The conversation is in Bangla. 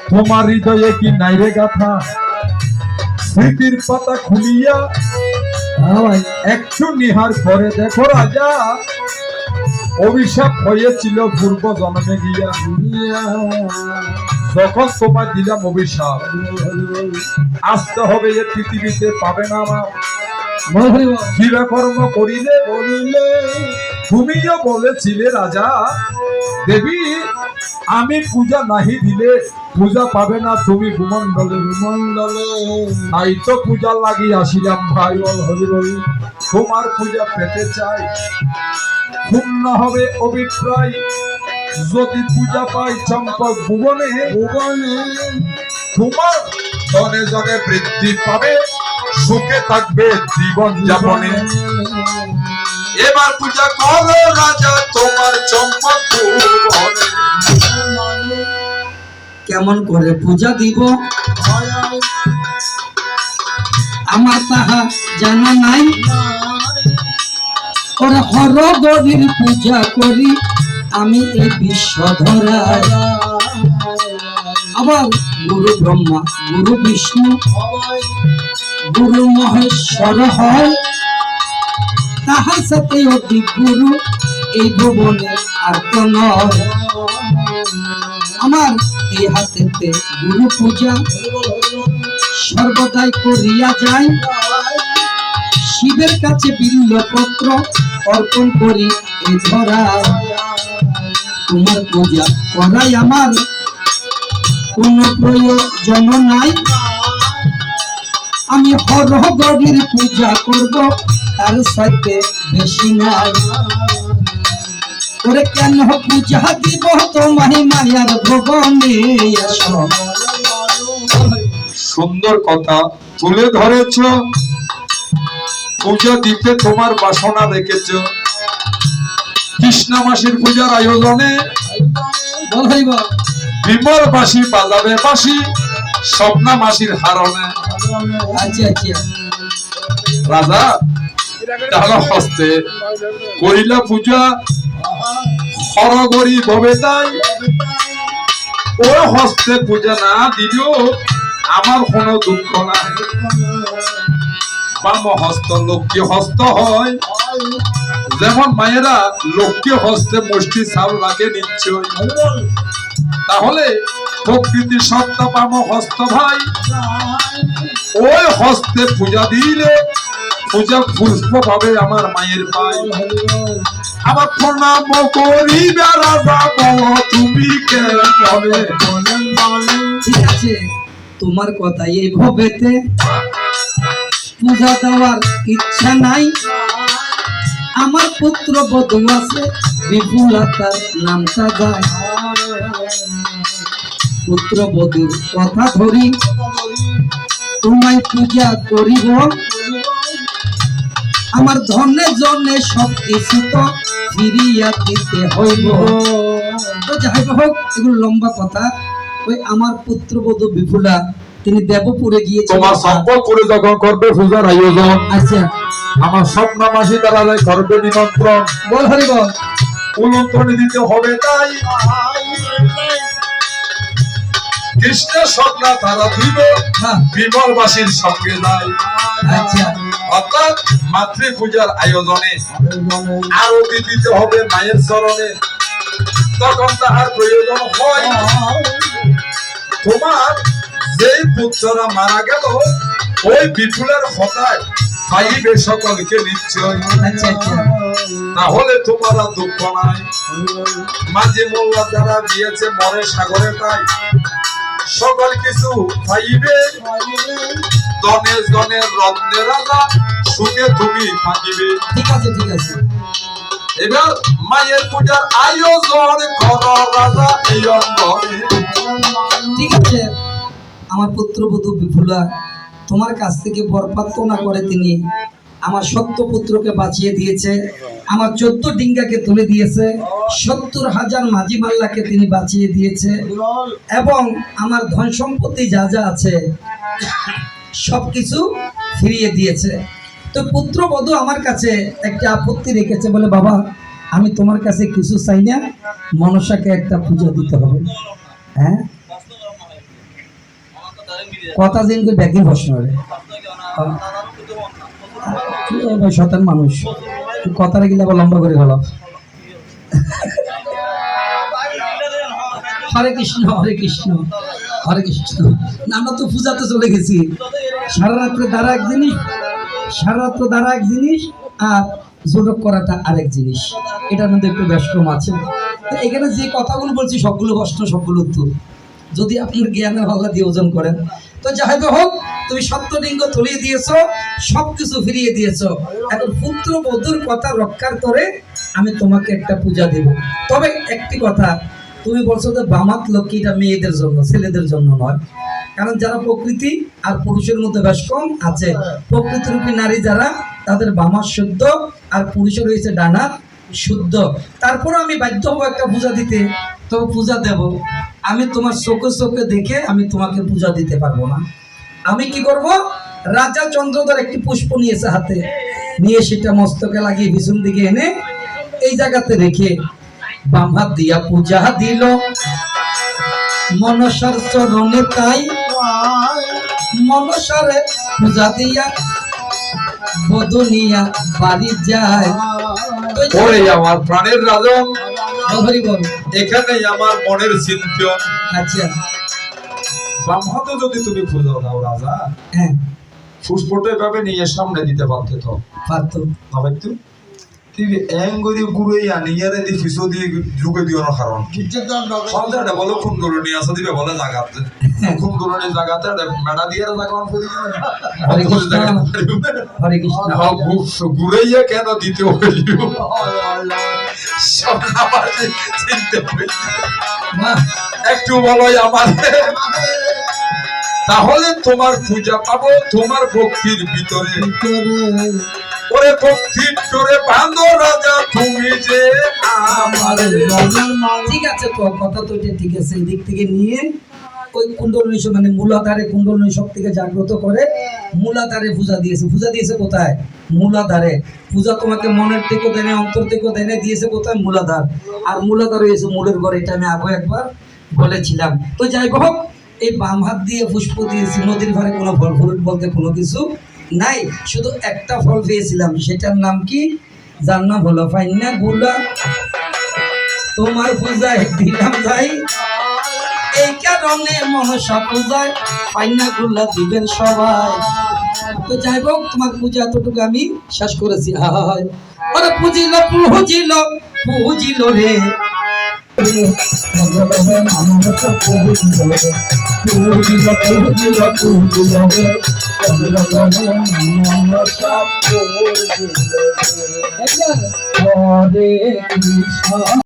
তোমার হৃদয়ে কি নাই রে গাথা স্মৃতির পাতা খুলিয়া একটু নিহার করে দেখো রাজা অভিশাপ হয়েছিল পূর্ব জন্মে গিয়া যখন তোমার দিলাম অভিশাপ আসতে হবে এ পৃথিবীতে পাবে না আমার কর্ম করিলে তুমিও বলেছিলে রাজা দেবী আমি পূজা নাহি দিলে পূজা পাবে না তুমি ভূমণ্ডলে তাই তো পূজা লাগি আসিলাম ভাই তোমার পূজা পেতে চাই পূর্ণ হবে অভিপ্রায় যদি পূজা পাই চম্পক ভুবনে তোমার জনে জনে বৃদ্ধি পাবে সুখে থাকবে জীবন যাপনে এবার পূজা করো রাজা তোমার চম্পক ভুবনে কেমন করে পূজা দিব আমার তাহা জানা নাই ওরা হরগরির পূজা করি আমি এই বিশ্ব ধরায় আবার গুরু ব্রহ্মা গুরু বিষ্ণু গুরু মহেশ্বর হয় তাহার সাথে অতি গুরু এই ভুবনে আর তো নয় আমার এই হাতেতে গুরু পূজা সর্বদাই করিয়া যায় শিবের কাছে বিল্লপত্র অর্পণ করি এ ধরা তোমার পূজা করাই আমার কোনো প্রয়োজন নাই আমি হরগরির পূজা করব তার সাথে বেশি নাই ওরে কেন পূজা দিব তোমায় মায়ার ভুবনে এসো সুন্দর কথা তুলে ধরেছ পূজা দিতে তোমার বাসনা রেখেছ কৃষ্ণ মাসির পূজার আয়োজনে বিমল বাসি বাজাবে বাসি স্বপ্না মাসির হারণে রাজা তাহলে হস্তে করিলা পূজা হরগরি ভবে তাই ও হস্তে পূজা না দিলেও আমার কোনো দুঃখ নাই বাম হস্ত লক্ষ্মী হস্ত হয় যেমন মায়েরা লক্ষ্মী হস্তে মুষ্টি চাল লাগে নিশ্চয় তাহলে প্রকৃতি সত্তা বাম হস্ত ভাই ওই হস্তে পূজা দিলে পূজা পুষ্প পাবে আমার মায়ের পাই আমার প্রণাম করিবে রাজা বলো তুমি কেমন ঠিক আছে তোমার কথা এই ভবেতে পূজা দেওয়ার ইচ্ছা নাই আমার পুত্র বধূ আছে বিপুলতার নামটা যায় পুত্র বধূর কথা ধরি তোমায় পূজা করিব আমার ধনে জনে সব কিছু তো ফিরিয়া দিতে হইব তো যাই হোক এগুলো লম্বা কথা ওই আমার পুত্রবধূ বিপুলা তিনি দেবপুরে গিয়েছেন তোমার সম্পর্ক করে যখন করবে পূজার আয়োজন আচ্ছা আমার স্বপ্ন মাসি দ্বারা করবে নিমন্ত্রণ বল হরি বল কুমন্ত্রণ দিতে হবে তাই কৃষ্ণ স্বপ্ন তারা দিব বিমল বাসীর সঙ্গে যায় আচ্ছা অর্থাৎ মাতৃ পূজার আয়োজনে আরতি দিতে হবে মায়ের চরণে তখন তাহার প্রয়োজন হয় তোমার যেই পুত্ররা মারা গেল ওই বিপুলের হতায় পাইবে সকলকে নিশ্চয় আচ্ছা আচ্ছা তাহলে তোমার আর দুঃখ নাই মাঝে মোল্লা যারা গিয়েছে মরে সাগরে তাই সকল কিছু পাইবে দনে জনে রত্নে রাজা সুখে তুমি থাকিবে ঠিক আছে ঠিক আছে এবার মায়ের পূজার আয়োজন কর রাজা এই অঙ্গনে ঠিক আছে আমার পুত্রবধূ বিপুলা তোমার কাছ থেকে বরপ্রার্থনা করে তিনি আমার সত্য পুত্রকে বাঁচিয়ে দিয়েছে আমার 14 ডিঙ্গাকে তুলে দিয়েছে 70,000 মাঝি মাল্লাকে তিনি বাঁচিয়ে দিয়েছে এবং আমার ধন সম্পত্তি যা যা আছে সবকিছু ফিরিয়ে দিয়েছে তো পুত্রবধূ আমার কাছে একটা আপত্তি রেখেছে বলে বাবা আমি তোমার কাছে কিছু চাই না মনসাকে একটা পূজা দিতে হবে হ্যাঁ কথা যেন করে ব্যাগিং প্রশ্ন হবে ভাই শতান মানুষ কথাটা গিলা লম্বা করে গেল হরে কৃষ্ণ হরে কৃষ্ণ হরে কৃষ্ণ আমরা তো পূজাতে চলে গেছি সারা রাত্রে দ্বারা এক জিনিস সারা রাত্র দ্বারা এক জিনিস আর জোরক করাটা আরেক জিনিস এটার মধ্যে একটু ব্যস্তম আছে তো এখানে যে কথাগুলো বলছি সবগুলো প্রশ্ন সবগুলো উত্তর যদি আপনার জ্ঞানের হল্লা দিয়ে ওজন করেন তো যাই হোক তুমি সপ্তলিঙ্গ তুলিয়ে দিয়েছো সবকিছু ফিরিয়ে দিয়েছো এখন পুত্র বধূর কথা রক্ষার করে আমি তোমাকে একটা পূজা দেব তবে একটি কথা তুমি বলছো যে বামাত লক্ষ্মীটা মেয়েদের জন্য ছেলেদের জন্য নয় কারণ যারা প্রকৃতি আর পুরুষের মধ্যে বেশ কম আছে প্রকৃতিরূপী নারী যারা তাদের বামার শুদ্ধ আর পুরুষের রয়েছে ডানার শুদ্ধ তারপরে আমি বাধ্য হবো একটা পূজা দিতে তবে পূজা দেব আমি তোমার চোখে চোখে দেখে আমি তোমাকে পূজা দিতে পারবো না আমি কি করব রাজা চন্দ্রধর একটি পুষ্প নিয়েছে হাতে নিয়ে সেটা মস্তকে লাগিয়ে পিছন দিকে এনে এই জায়গাতে রেখে বাম হাত দিয়া পূজা দিল মনসার চরণে তাই মনসারে পূজা দিয়া বদনিয়া বাড়ি যায় ওরে আমার প্রাণের রাজন হরি বল এখানেই আমার মনের চিন্তন আচ্ছা বাম হাতে যদি তুমি পূজা দাও রাজা হ্যাঁ পুষ্পটা এভাবে নিয়ে সামনে দিতে পারতে তো পারতো না ভাইতু তুই এঙ্গরি গুড়ে আনিয়ারে দি ফিসো দিয়ে যুগে দিও না কারণ সন্ধ্যাটা বলো কুন্দরণী আছে দিবে বলে জাগাতে কুন্দরণী জাগাতে মেডা দিয়ে জাগান করি হরে কৃষ্ণ হরে কৃষ্ণ গুড়াইয়া কেন দিতে হইল সব আমার চিনতে হইল একটু বলো আমার তাহলে তোমার পূজা পাবো তোমার ভক্তির ভিতরে ওরে ভক্তির তোরে বাঁধো রাজা তুমি যে আমার ঠিক আছে তো কথা তো এটা ঠিক আছে এদিক থেকে নিয়ে ওই কুণ্ডলী মানে মূলাধারে কুণ্ডলী শক্তিকে জাগ্রত করে মূলাধারে পূজা দিয়েছে কোথায় মূলাধারে পূজা তোমাকে মনের থেকে দেনে অন্তর থেকে দেনে দিয়েছে কোথায় মূলাধার আর মূলাধার হয়েছে মূলের ঘর এটা আমি আগে একবার বলেছিলাম তো যাই হোক এই বাম হাত দিয়ে পুষ্প দিয়েছি নদীর ঘরে কোনো ফল ফুরুট বলতে কোনো কিছু নাই শুধু একটা ফল পেয়েছিলাম সেটার নাম কি যার নাম হলো ফাইনা গুলা তোমার পূজায় দিলাম যাই এই কারণে মনসা পূজায় ফাইনা গুলা দিবেন সবাই তো যাই হোক তোমার পূজা এতটুকু আমি শেষ করেছি ওরা পুজিল পুজিল পুজিল রে হরে কৃষ্ণ